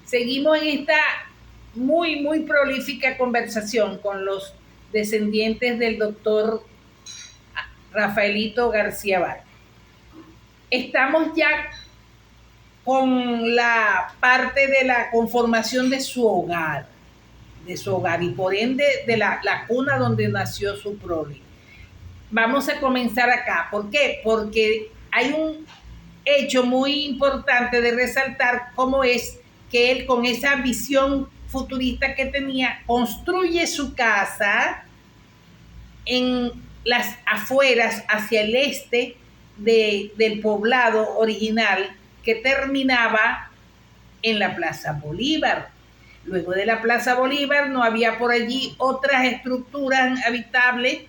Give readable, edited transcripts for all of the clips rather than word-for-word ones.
Seguimos en esta muy prolífica conversación con los descendientes del doctor Rafaelito García Vargas. Estamos ya con la parte de la conformación de su hogar y por ende de la cuna donde nació su prole. Vamos a comenzar acá. ¿Por qué? Porque hay un hecho muy importante de resaltar, cómo es que él, con esa visión futurista que tenía, construye su casa en las afueras, hacia el este del poblado original, que terminaba en la Plaza Bolívar. Luego de la Plaza Bolívar no había por allí otras estructuras habitables,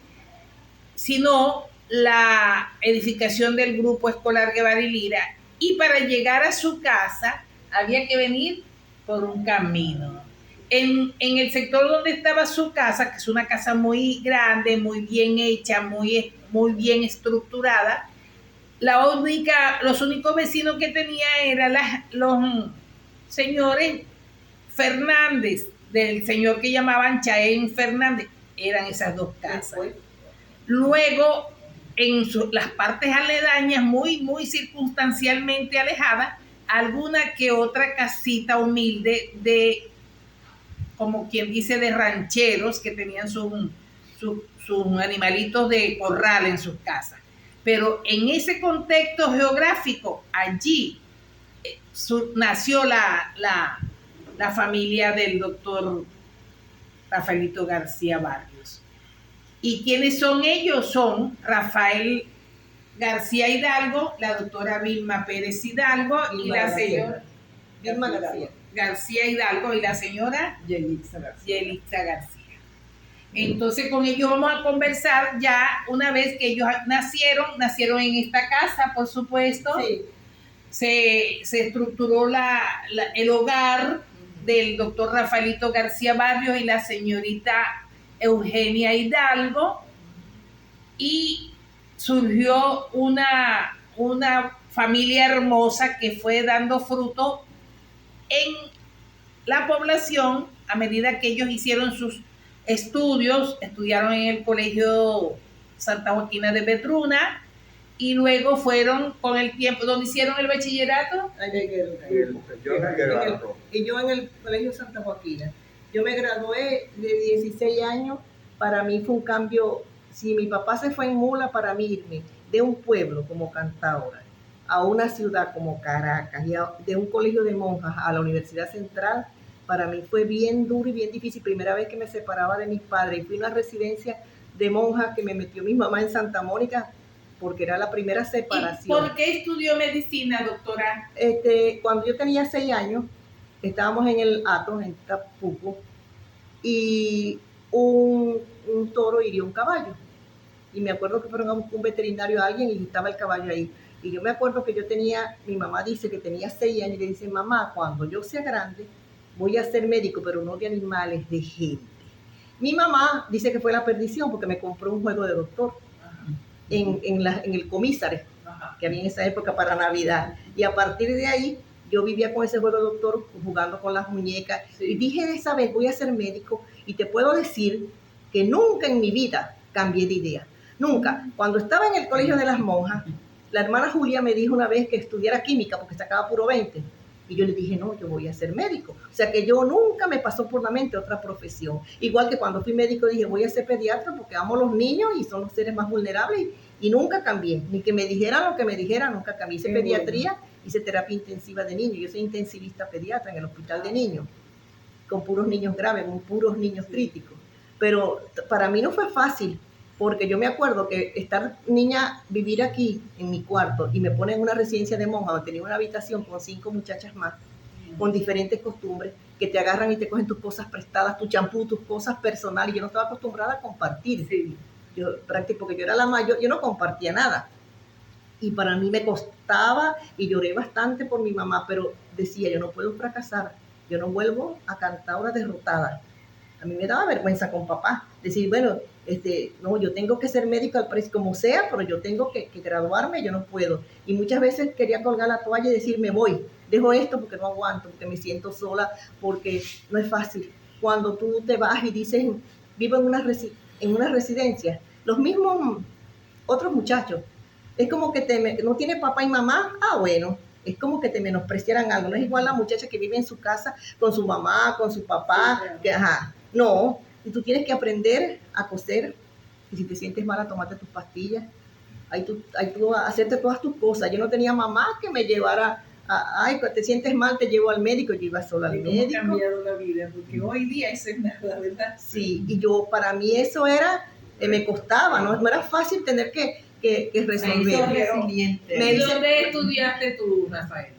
sino la edificación del Grupo Escolar Guevara y Lira, y para llegar a su casa había que venir por un camino. En el sector donde estaba su casa, que es una casa muy grande, muy bien hecha, muy bien estructurada, los únicos vecinos que tenía eran los señores Fernández, del señor que llamaban Chaén Fernández. Eran esas dos casas. Luego, las partes aledañas, muy circunstancialmente alejadas, alguna que otra casita humilde de, como quien dice, de rancheros que tenían sus animalitos de corral en sus casas. Pero en ese contexto geográfico, allí nació la familia del doctor Rafaelito García Barrios. ¿Y quiénes son ellos? Son Rafael García Hidalgo, la doctora Vilma Pérez Hidalgo y la señora Vilma García Hidalgo y la señora Yelitza García. Entonces con ellos vamos a conversar ya una vez que ellos nacieron en esta casa, por supuesto. Sí. Se estructuró el hogar del doctor Rafaelito García Barrios y la señorita Eugenia Hidalgo, y surgió una familia hermosa que fue dando fruto en la población a medida que ellos hicieron sus estudiaron en el Colegio Santa Joaquina de Petruna, y luego fueron con el tiempo, donde hicieron el bachillerato. Y yo en el Colegio Santa Joaquina. Yo me gradué de 16 años. Para mí fue un cambio. Si mi papá se fue en mula, para mí irme de un pueblo como Cantaora a una ciudad como Caracas, y de un colegio de monjas a la Universidad Central, para mí fue bien duro y bien difícil. Primera vez que me separaba de mis padres, y fui a una residencia de monjas que me metió mi mamá en Santa Mónica, porque era la primera separación. ¿Y por qué estudió medicina, doctora? Cuando yo tenía 6 años, estábamos en el Ato, en Tapuco, y un toro hirió un caballo. Y me acuerdo que fueron a un veterinario a alguien y estaba el caballo ahí. Y yo me acuerdo que mi mamá dice que tenía 6 años, y le dice: mamá, cuando yo sea grande, voy a ser médico, pero no de animales, de gente. Mi mamá dice que fue la perdición, porque me compró un juego de doctor en el Comisares, que había en esa época para Navidad. Y a partir de ahí, yo vivía con ese juego de doctor, jugando con las muñecas. Y dije esa vez, voy a ser médico, y te puedo decir que nunca en mi vida cambié de idea. Nunca. Cuando estaba en el colegio de las monjas, la hermana Julia me dijo una vez que estudiara química porque sacaba puro 20. Y yo le dije: no, yo voy a ser médico. O sea que yo nunca me pasó por la mente otra profesión. Igual que cuando fui médico dije: voy a ser pediatra porque amo a los niños y son los seres más vulnerables. Y nunca cambié. Ni que me dijeran lo que me dijeran, nunca cambié. Hice pediatría, hice terapia intensiva de niños. Yo soy intensivista pediatra en el hospital de niños, con puros niños graves, con puros niños críticos. Pero para mí no fue fácil, porque yo me acuerdo que vivir aquí en mi cuarto, y me ponen en una residencia de monjas donde tenía una habitación con 5 muchachas más, con diferentes costumbres, que te agarran y te cogen tus cosas prestadas, tu champú, tus cosas personales. Yo no estaba acostumbrada a compartir. Sí. Porque yo era la mayor, yo no compartía nada. Y para mí me costaba, y lloré bastante por mi mamá, pero decía: yo no puedo fracasar, yo no vuelvo a Cantaora derrotada. A mí me daba vergüenza con papá, decir: bueno, no, yo tengo que ser médico al precio como sea, pero yo tengo que graduarme, yo no puedo. Y muchas veces quería colgar la toalla y decir: me voy, dejo esto porque no aguanto, porque me siento sola, porque no es fácil. Cuando tú te vas y dices, vivo en una residencia, los mismos otros muchachos, es como que no tiene papá y mamá, bueno, es como que te menospreciaran algo, no es igual la muchacha que vive en su casa con su mamá, con su papá, Sí, claro. que no, y tú tienes que aprender a coser, y si te sientes mala, tomate tus pastillas, ahí tú hacerte todas tus cosas. Yo no tenía mamá que me llevara, te sientes mal, te llevo al médico, yo iba sola al médico. ¿Cómo ha cambiado la vida? Porque hoy día esa es la verdad. Sí, y para mí eso era, me costaba, no era fácil tener que resolver. Resiliente. ¿Y dónde estudiaste tú, Rafael?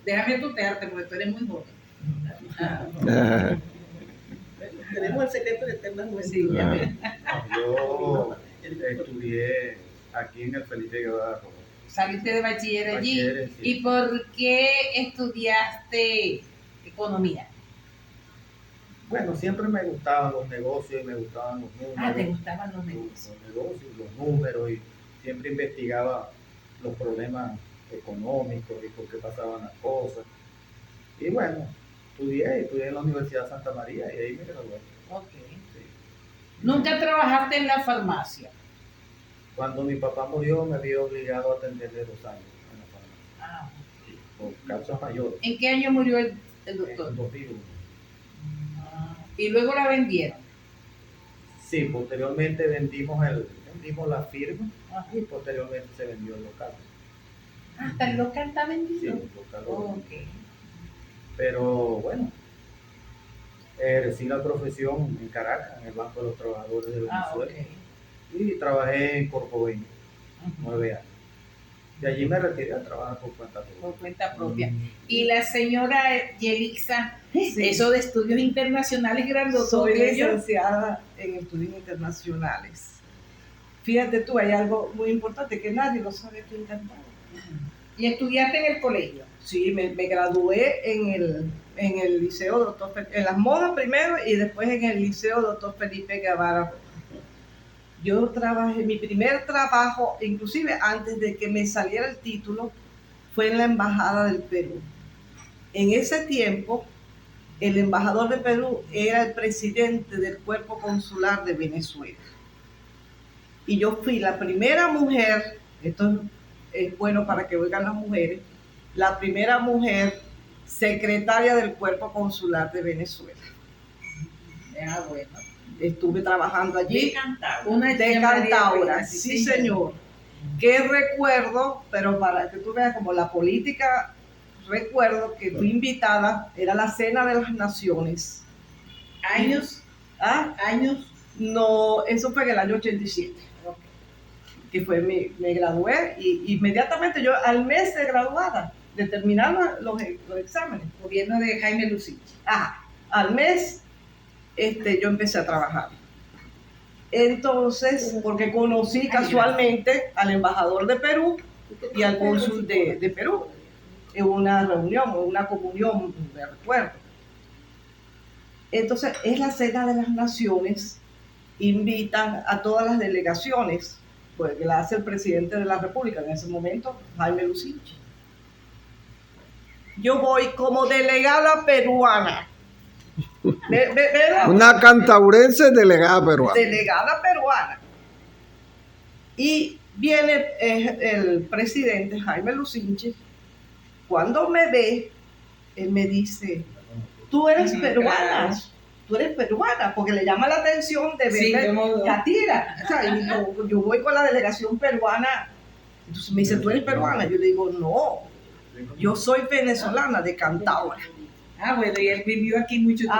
Déjame tutearte porque tú eres muy joven. Tenemos el secreto de eterna juventud. Sí, ya ves. Yo estudié aquí en el Felipe Guevara. Saliste de bachiller allí. Bachiller, sí. ¿Y por qué estudiaste economía? Bueno, siempre me gustaban los negocios y me gustaban los números. ¿te gustaban los negocios? Los negocios, los números, y siempre investigaba los problemas económicos y por qué pasaban las cosas. Y bueno, estudié en la Universidad de Santa María y ahí me gradué. Ok. Sí. ¿Nunca trabajaste en la farmacia? Cuando mi papá murió me vi obligado a atenderle 2 años en la farmacia, Ah. por causas mayores. ¿En qué año murió el En doctor? 2001. Y luego la vendieron. Sí, posteriormente vendimos la firma Ajá. y posteriormente se vendió el local. Hasta el local está Sí, vendido. el local. Ok. Pero bueno, ejercí la profesión en Caracas, en el Banco de los Trabajadores de Venezuela. Ok. Y trabajé en Corcovén Ujú. 9 años. De allí me retiré a trabajar por cuenta Por propia. cuenta propia. Y la señora Yelixa, Sí. eso de estudios internacionales grandototes. Soy yo. licenciada en estudios internacionales. Fíjate tú, hay algo muy importante que nadie lo sabe aquí en Cantagua. Y estudiaste en el colegio. Sí, me gradué en el liceo Doctor en Las Modas primero y después en el liceo Doctor Felipe Guevara. Yo trabajé, mi primer trabajo, inclusive antes de que me saliera el título, fue en la Embajada del Perú. En ese tiempo, el embajador de Perú era el presidente del Cuerpo Consular de Venezuela. Y yo fui la primera mujer, esto es bueno para que oigan las mujeres, la primera mujer secretaria del Cuerpo Consular de Venezuela. Bueno. Estuve trabajando allí. Una De tía María Cantaura, Reina, sí señor. Que recuerdo, pero para que tú veas como la política, recuerdo que fui invitada, era la Cena de las Naciones. Años, Años, no, eso fue en el año 87, que fue me gradué y inmediatamente yo al mes de graduada, de terminar los exámenes, gobierno de Jaime Lucich. al mes yo empecé a trabajar. Entonces, porque conocí casualmente al embajador de Perú y al cónsul de Perú en una reunión, en una comunión, me recuerdo. Entonces, es la Cena de las Naciones, invitan a todas las delegaciones, pues que la hace el presidente de la República, en ese momento, Jaime Lucich. Yo voy como delegada peruana. Una cantaurense delegada peruana. Delegada peruana. Y viene el presidente Jaime Lucich. Cuando me ve, él me dice, tú eres peruana, Claro. tú eres peruana, porque le llama la atención de Sí, verme cómo- catira. O sea, y yo voy con la delegación peruana. Entonces me dice, ¿tú eres peruana? Yo le digo, no, yo soy venezolana de Cantaura. Bueno, y él vivió aquí mucho tiempo.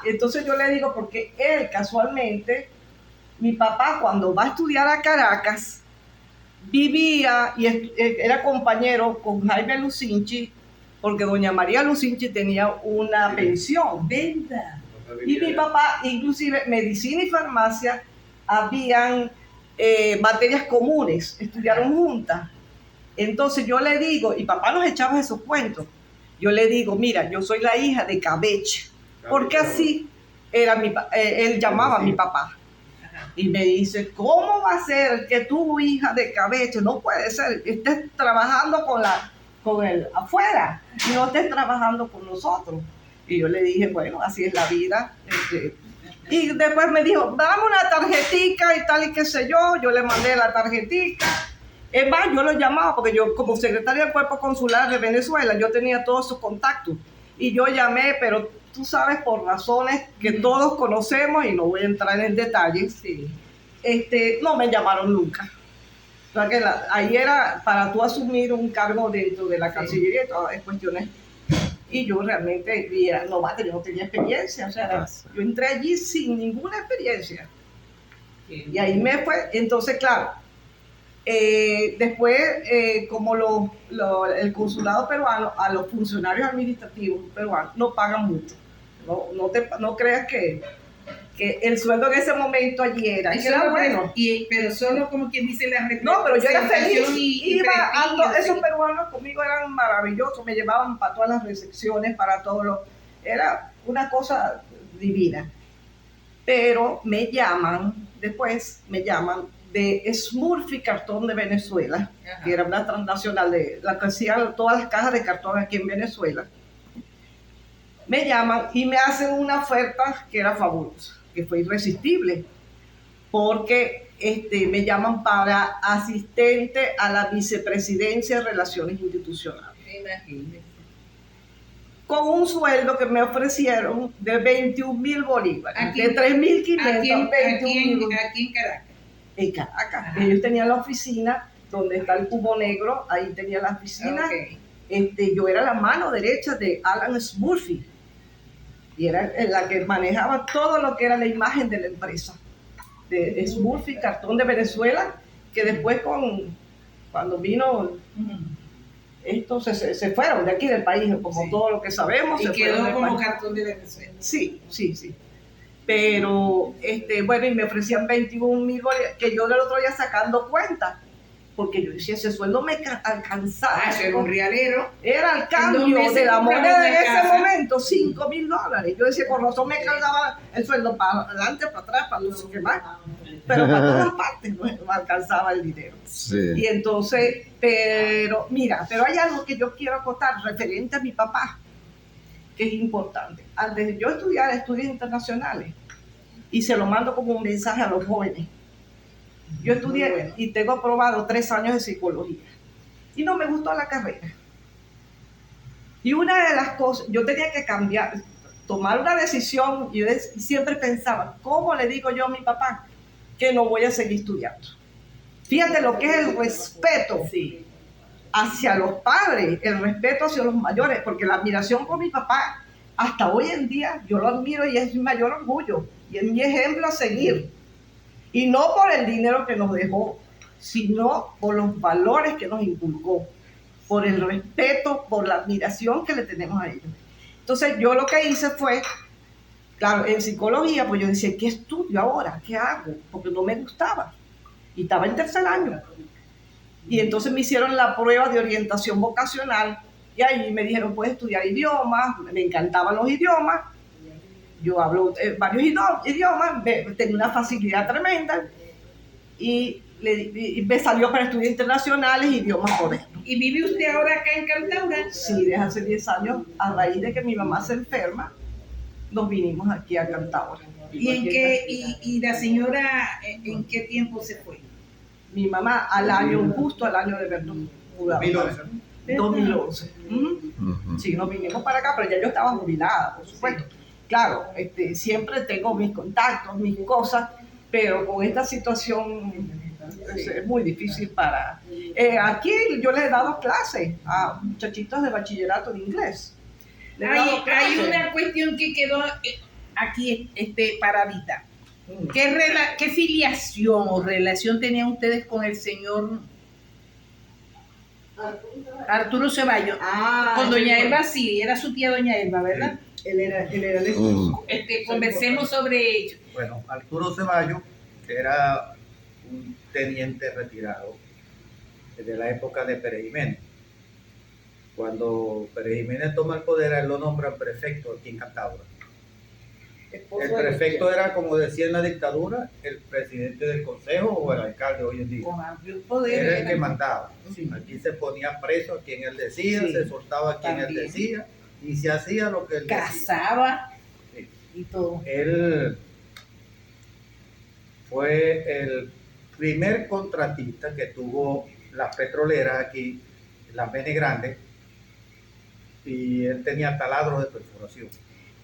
Entonces yo le digo, porque él casualmente, mi papá cuando va a estudiar a Caracas, vivía y era compañero con Jaime Lucinchi, porque doña María Lucinchi tenía una pensión. Venta. Y mi papá, inclusive medicina y farmacia, habían materias comunes, estudiaron juntas. Entonces yo le digo, y papá nos echaba esos cuentos, yo le digo, mira, yo soy la hija de Cabeche, porque así era él llamaba a mi papá. Y me dice, ¿cómo va a ser que tu hija de Cabeche, no puede ser, estés trabajando con él afuera, no estés trabajando con nosotros. Y yo le dije, bueno, así es la vida. Y después me dijo, dame una tarjetica y tal y qué sé yo le mandé la tarjetica. Es más, yo lo llamaba porque yo como secretaria del Cuerpo Consular de Venezuela, yo tenía todos sus contactos. Y yo llamé, pero tú sabes, por razones que todos conocemos, y no voy a entrar en detalles, no me llamaron nunca. O sea que ahí era para tú asumir un cargo dentro de la Cancillería y todas las cuestiones. Y yo realmente, yo no tenía experiencia, o sea, yo entré allí sin ninguna experiencia. Y ahí me fue, entonces claro, después como el consulado peruano, a los funcionarios administrativos peruanos no pagan mucho. No creas que el sueldo en ese momento allí era bueno. Pero solo como quien dice la representación. No, pero yo era feliz. Y Esos peruanos conmigo eran maravillosos, me llevaban para todas las recepciones, para todos era una cosa divina. Pero después me llaman de Smurfy Cartón de Venezuela, que era una transnacional de la que hacía todas las cajas de cartón aquí en Venezuela. Me llaman y me hacen una oferta que era fabulosa, que fue irresistible, porque me llaman para asistente a la vicepresidencia de Relaciones Institucionales. Imagínese. Con un sueldo que me ofrecieron de 21,000 bolívares, Aquí, de 3.500 aquí en Caracas. En Caracas. Ellos tenían la oficina donde está el cubo negro, ahí tenía la oficina. Okay. Yo era la mano derecha de Alan Smurfy y era la que manejaba todo lo que era la imagen de la empresa de Smurfy Cartón de Venezuela, que después cuando vino estos se fueron de aquí del país, como todo lo que sabemos. Y se quedó como Cartón de Venezuela. Sí. Pero, bueno, y me ofrecían 21,000 bolívares, que yo del otro día sacando cuenta, porque yo decía, ese sueldo me alcanzaba. Era un realero. Era el cambio de la moneda en ese momento, $5,000. Yo decía, por razón me alcanzaba el sueldo para adelante, para atrás, para no sé qué más. Pero para todas partes no me alcanzaba el dinero. Sí. Y entonces, pero hay algo que yo quiero acotar referente a mi papá, que es importante. Antes de yo estudiar estudios internacionales, y se lo mando como un mensaje a los jóvenes, yo estudié y tengo aprobado 3 años de psicología, y no me gustó la carrera. Y una de las cosas, yo tenía que tomar una decisión, y yo siempre pensaba, ¿cómo le digo yo a mi papá que no voy a seguir estudiando? Fíjate lo que es el respeto hacia los padres, el respeto hacia los mayores, porque la admiración por mi papá, hasta hoy en día, yo lo admiro y es mi mayor orgullo, y es mi ejemplo a seguir. Y no por el dinero que nos dejó, sino por los valores que nos inculcó, por el respeto, por la admiración que le tenemos a ellos. Entonces yo lo que hice fue, claro, en psicología, pues yo decía, ¿qué estudio ahora? ¿Qué hago? Porque no me gustaba. Y estaba en 3er año. Y entonces me hicieron la prueba de orientación vocacional, y ahí me dijeron, puedes estudiar idiomas, me encantaban los idiomas. Yo hablo varios idiomas, tengo una facilidad tremenda, y me salió para estudios internacionales, idiomas modernos. ¿Y vive usted ahora acá en Cantaura? Sí, desde hace 10 años, a raíz de que mi mamá se enferma, nos vinimos aquí a Cantaura. ¿Y la señora en qué tiempo se fue? Mi mamá justo al año de Bertón. 2011. Sí, nos vinimos para acá, pero ya yo estaba jubilada, por supuesto. Claro, siempre tengo mis contactos, mis cosas, pero con esta situación es muy difícil para... aquí yo les he dado clases a muchachitos de bachillerato de inglés. Hay una cuestión que quedó aquí paradita. ¿Qué filiación o relación tenían ustedes con el señor Arturo Ceballos? Con doña Elba, sí, era su tía doña Elba, ¿verdad? Él era el esposo. Conversemos sobre ello. Bueno, Arturo Ceballos era un teniente retirado desde la época de Pérez Jiménez. Cuando Pérez Jiménez toma el poder, a él lo nombran prefecto aquí en Cantaura. esposo El de prefecto Gutiérrez. era, como decía en la dictadura, el presidente del consejo o el alcalde hoy en día. Con amplio poder. Era el que era- mandaba. Sí. Aquí se ponía preso a quien él decía, Sí, se soltaba a quien él también. decía y se hacía lo que él decía. Casaba Sí. y todo. Él fue el primer contratista que tuvo las petroleras aquí, las Bene Grandes, y él tenía taladros de perforación.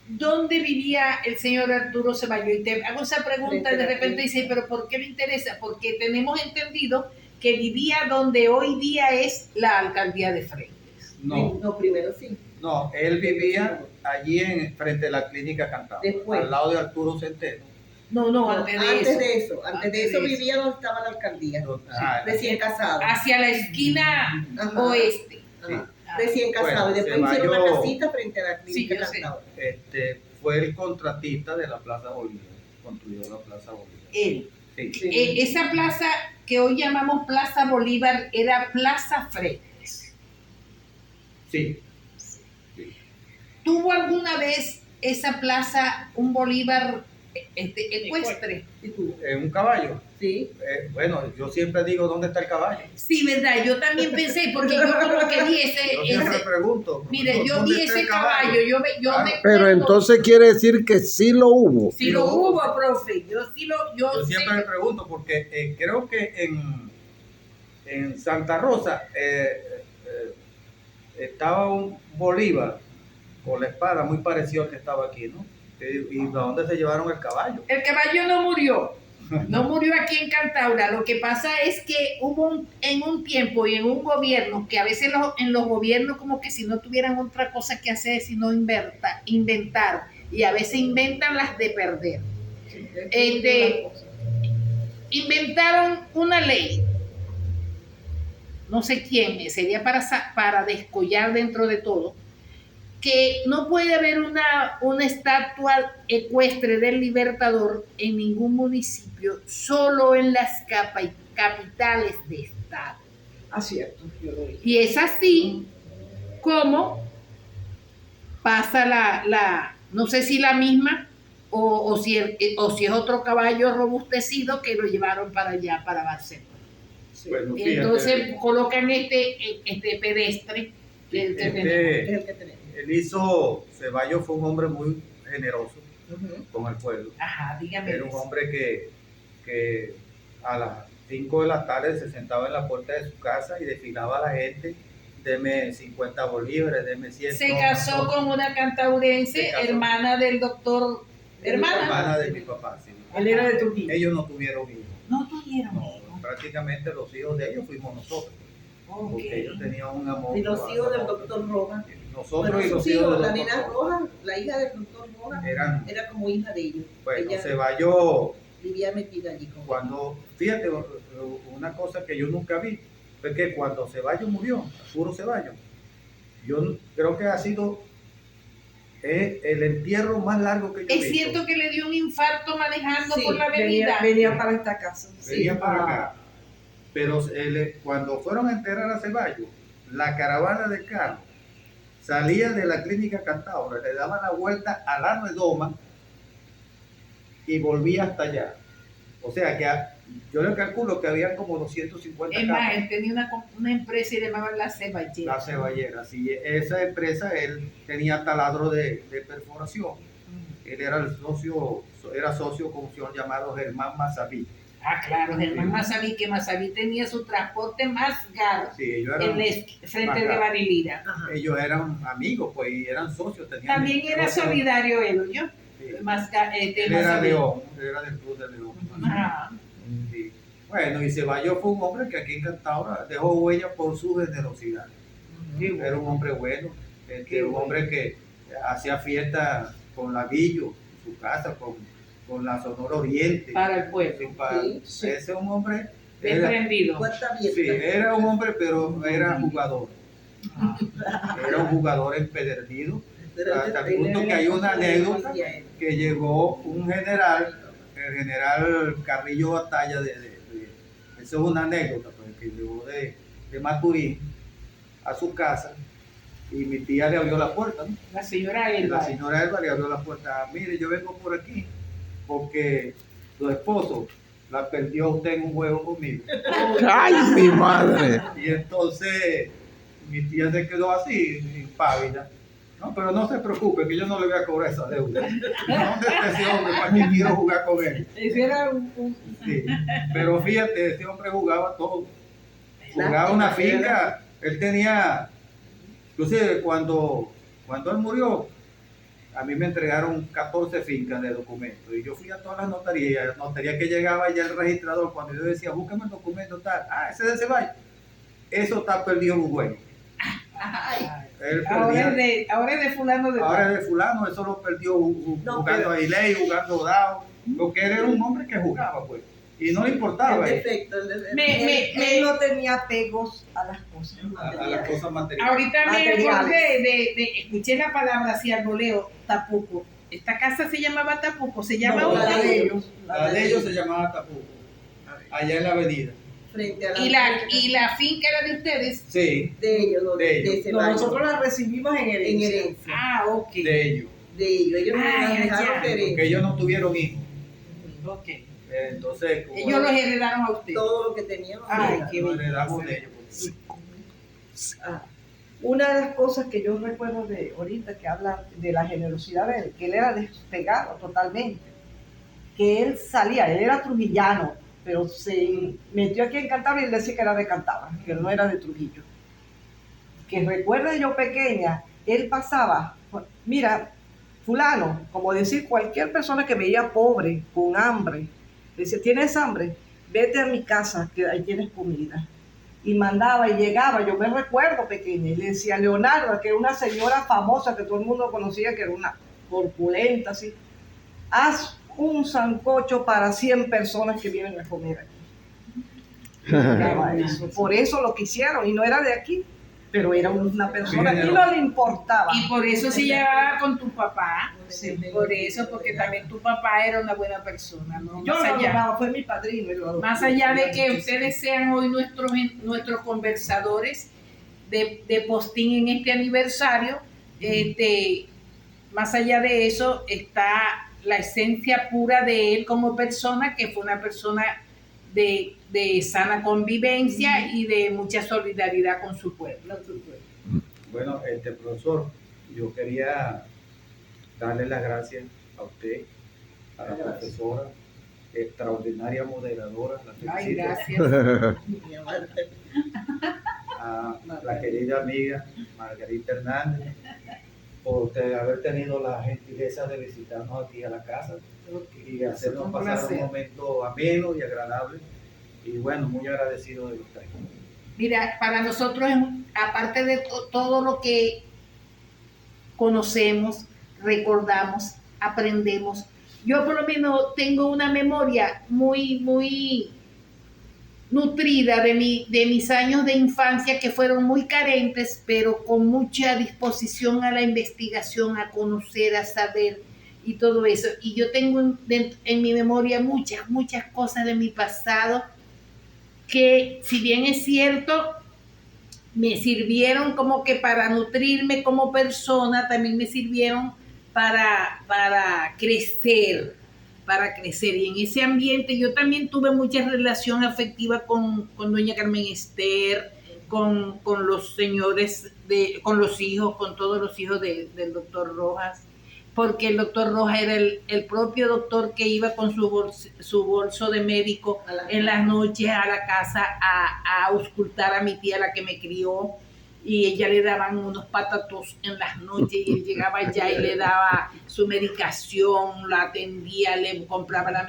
¿Dónde vivía el señor Arturo Ceballos? Y te hago esa pregunta y de repente dice, pero ¿por qué me interesa? Porque tenemos entendido que vivía donde hoy día es la alcaldía de Frentes. No, primero sí. No, él vivía allí frente a la clínica Cantado, Después. al lado de Arturo Centeno. No, antes de eso. Antes de eso vivía donde estaba la alcaldía. Ah, Recién casado. Hacia la esquina Ajá. oeste. Ajá. Ah, Recién casado. Bueno, y después hicieron una Ceballos- casita frente a la clínica Sí, yo sé. Cantado. Fue el contratista de la Plaza Bolívar, construyó la Plaza Bolívar. él. Sí. Sí. Esa plaza que hoy llamamos Plaza Bolívar era Plaza Frentes. Sí. ¿Tuvo alguna vez esa plaza un Bolívar ecuestre? ¿Y tú? Un caballo. Sí. Bueno, yo siempre digo, ¿dónde está el caballo? Sí, verdad, yo también pensé, porque yo como que vi Yo siempre ese pregunto. mire, yo ¿dónde vi está ese el caballo, yo Claro. me Pero acuerdo. entonces quiere decir que sí lo hubo. Si lo hubo, profe, yo Yo siempre me sé- pregunto porque creo que en Santa Rosa estaba un Bolívar con la espada muy parecido al que estaba aquí, ¿no? ¿Y a dónde se llevaron el caballo? el caballo no murió aquí en Cantaura. Lo que pasa es que hubo en un tiempo y en un gobierno que a veces en los gobiernos como que si no tuvieran otra cosa que hacer sino inventar, y a veces inventan las de perder. Inventaron una ley, no sé quién, sería para descollar dentro de todo, que no puede haber una estatua ecuestre del Libertador en ningún municipio, solo en las capitales de estado. Ah, cierto, yo lo vi. Y es así como pasa no sé si la misma o si es otro caballo robustecido que lo llevaron para allá, para Barcelona. Bueno, Y fíjate, entonces colocan este pedestre que tenemos. Es el que tenemos. Ceballos fue un hombre muy generoso Ujú. con el pueblo. Ajá, dígame. Era un hombre que a las 5 de la tarde se sentaba en la puerta de su casa y desfilaba a la gente, deme 50 bolívares, deme 100. Se casó con una cantaurense, Se casó. hermana del doctor, hermana de mi papá. Sí. Él era de Trujillo. Ellos no tuvieron hijos. no tuvieron No, hijos. prácticamente los hijos de ellos fuimos nosotros, Ok. porque ellos tenían un amor. Y los hijos del doctor Rojas. Nosotros Bueno, y los sus hijos hijos, del la doctor nena Rojas Rojas, la hija del doctor Rojas, eran, era como hija de ellos. bueno, Ella Ceballos, vivía metida allí con cuando, fíjate, una cosa que yo nunca vi, fue que cuando Ceballos murió, Arturo Ceballos, yo creo que ha sido el entierro más largo que yo he Es visto. cierto que le dio un infarto manejando Sí, por la avenida. Venía para esta casa. Venía para Ah, acá. Pero cuando fueron a enterrar a Ceballos, la caravana de carros salía de la clínica Cantaura, le daban la vuelta a la redoma y volvía hasta allá. O sea que yo le calculo que había como 250 Es más, carros. él tenía una empresa y le llamaban La Ceballera. La ceballera, sí, esa empresa él tenía taladro de perforación. Él era socio con un señor llamado Germán Mazaví. Ah, claro, Germán Mazaví, que Mazaví tenía su transporte más caro Sí, ellos en eran, el frente de Ajá. Barilira. Ajá. ellos eran amigos, pues, y eran socios. Tenían También era negocios. solidario él, ¿oyó? Sí. Él Él era Mazaví. León, él era del Club de León. Ajá. Sí. Bueno, y Ceballos fue un hombre que aquí en Cantaura dejó huella por su generosidad. Era un hombre bueno, un hombre que hacía fiesta con la Villo, en su casa, con la Sonora Oriente. Para el pueblo. Sí, Sí. Ese es un hombre, era, Desprendido. Puerta abierta. sí, era un hombre, pero era jugador. Era un jugador empedernido, hasta el punto que hay una anécdota que llegó un general, el general Carrillo Batalla, eso es una anécdota, pues, que llegó de Maturín a su casa y mi tía le abrió la puerta, ¿no? La señora Y la Elba. señora Elba le abrió la puerta. Mire, yo vengo por aquí porque su esposo la perdió a usted en un juego conmigo. ¡Ay, mi madre! Y entonces mi tía se quedó así, impávida. No, pero no se preocupe, que yo no le voy a cobrar esa deuda. ¿Dónde está ese hombre para que quiero jugar con él? Ese era Sí. Pero fíjate, ese hombre jugaba todo. Jugaba una finca. Él tenía, inclusive cuando él murió, a mí me entregaron 14 fincas de documentos. Y yo fui a todas las notarías. Notaría que llegaba ya el registrador. Cuando yo decía, búsqueme el documento tal. Ah, ese de ese vaya. Eso está perdido en un juego. Él perdía. Ahora es de fulano de Ahora es de fulano, eso lo perdió jugando a Iley, jugando dado, porque él era un hombre que jugaba, pues, y no le importaba El defecto, él no tenía apegos a las cosas a las cosas materiales. Ahorita me Materiales. acordé escuché la palabra así al voleo, Tapuco. Esta casa se llamaba Tapuco, se llama No, la otra. de ellos. La de ellos se llamaba Tapuco, allá en la avenida. frente a Y la finca era de ustedes. Sí, de ellos, De ellos. de ese valle. Nosotros la recibimos en En herencia. herencia. Ah, ok. de ellos, De ellos nos Ay, las dejaron ya. de herencia. porque ellos no tuvieron hijos. Ok. Entonces, como Ellos los heredaron a ustedes. Todo lo que teníamos. Ay, era. qué nos bien. heredamos de ellos. Pues. Ah, una de las cosas que yo recuerdo de ahorita que habla de la generosidad de él, que él era despegado totalmente, que él salía, él era trujillano, pero se metió aquí en Cantabria y él decía que era de Cantabria, que no era de Trujillo. Que recuerdo yo pequeña, él pasaba, mira, fulano, como decir cualquier persona que veía pobre, con hambre, decía, ¿tienes hambre? Vete a mi casa, que ahí tienes comida. Y mandaba y llegaba, yo me recuerdo pequeña, y le decía a Leonardo, que era una señora famosa que todo el mundo conocía, que era una corpulenta, así, haz un sancocho para 100 personas que vienen a comer aquí. Llegaba eso. Por eso lo quisieron, y no era de aquí, pero era una persona, y no le importaba. Y por eso se llevaba con tu papá. Sí. Por eso, porque también tu papá era una buena persona, ¿no? Yo Más lo allá. adoraba, fue mi padrino. y lo adoraba. Más allá de que ustedes sean hoy nuestros conversadores de postín en este aniversario, más allá de eso está la esencia pura de él como persona, que fue una persona de sana convivencia y de mucha solidaridad con su pueblo. Bueno, profesor, yo quería darle las gracias a usted, a la profesora, extraordinaria moderadora, la Ay, felicito, gracias. a la querida amiga Margarita Hernández, por usted haber tenido la gentileza de visitarnos aquí a la casa y hacernos Un pasar placer. un momento ameno y agradable. Y bueno, muy agradecido de usted. Mira, para nosotros, aparte de todo lo que conocemos, recordamos, aprendemos, yo por lo menos tengo una memoria muy, muy nutrida de mis años de infancia, que fueron muy carentes, pero con mucha disposición a la investigación, a conocer, a saber y todo eso. Y yo tengo en mi memoria muchas cosas de mi pasado que, si bien es cierto, me sirvieron como que para nutrirme como persona, también me sirvieron para crecer, Y en ese ambiente yo también tuve mucha relación afectiva con doña Carmen Esther, con los señores, con los hijos, con todos los hijos del doctor Rojas, porque el doctor Rojas era el propio doctor que iba con su bolso de médico en las noches a la casa a auscultar a mi tía, la que me crió, y ella le daban unos patatos en las noches y él llegaba allá y le daba su medicación, la atendía, le compraba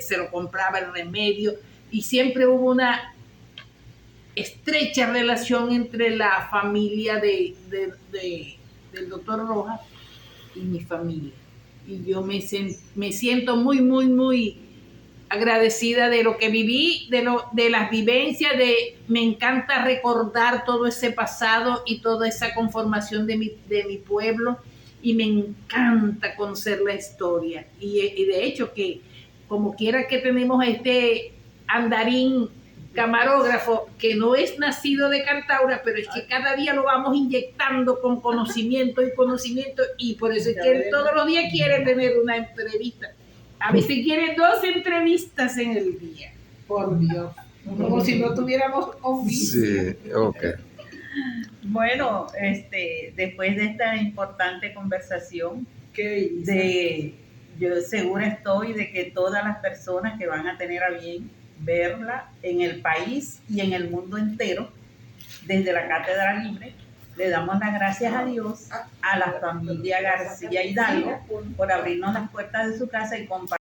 se lo compraba el remedio, y siempre hubo una estrecha relación entre la familia del doctor Rojas y mi familia. Y yo me siento muy, muy, muy agradecida de lo que viví, de las vivencias, me encanta recordar todo ese pasado y toda esa conformación de mi pueblo, y me encanta conocer la historia. Y de hecho que como quiera que tenemos este andarín camarógrafo que no es nacido de Cantaura, pero es que cada día lo vamos inyectando con conocimiento y por eso es que él todos los días quiere tener una entrevista. A veces quiere 2 entrevistas en el día, por Dios, como si no tuviéramos oficio. Sí, ok. Bueno, después de esta importante conversación, yo segura estoy de que todas las personas que van a tener a bien verla en el país y en el mundo entero, desde la Cátedra Libre, le damos las gracias a Dios, a la familia García Hidalgo, por abrirnos las puertas de su casa y compartir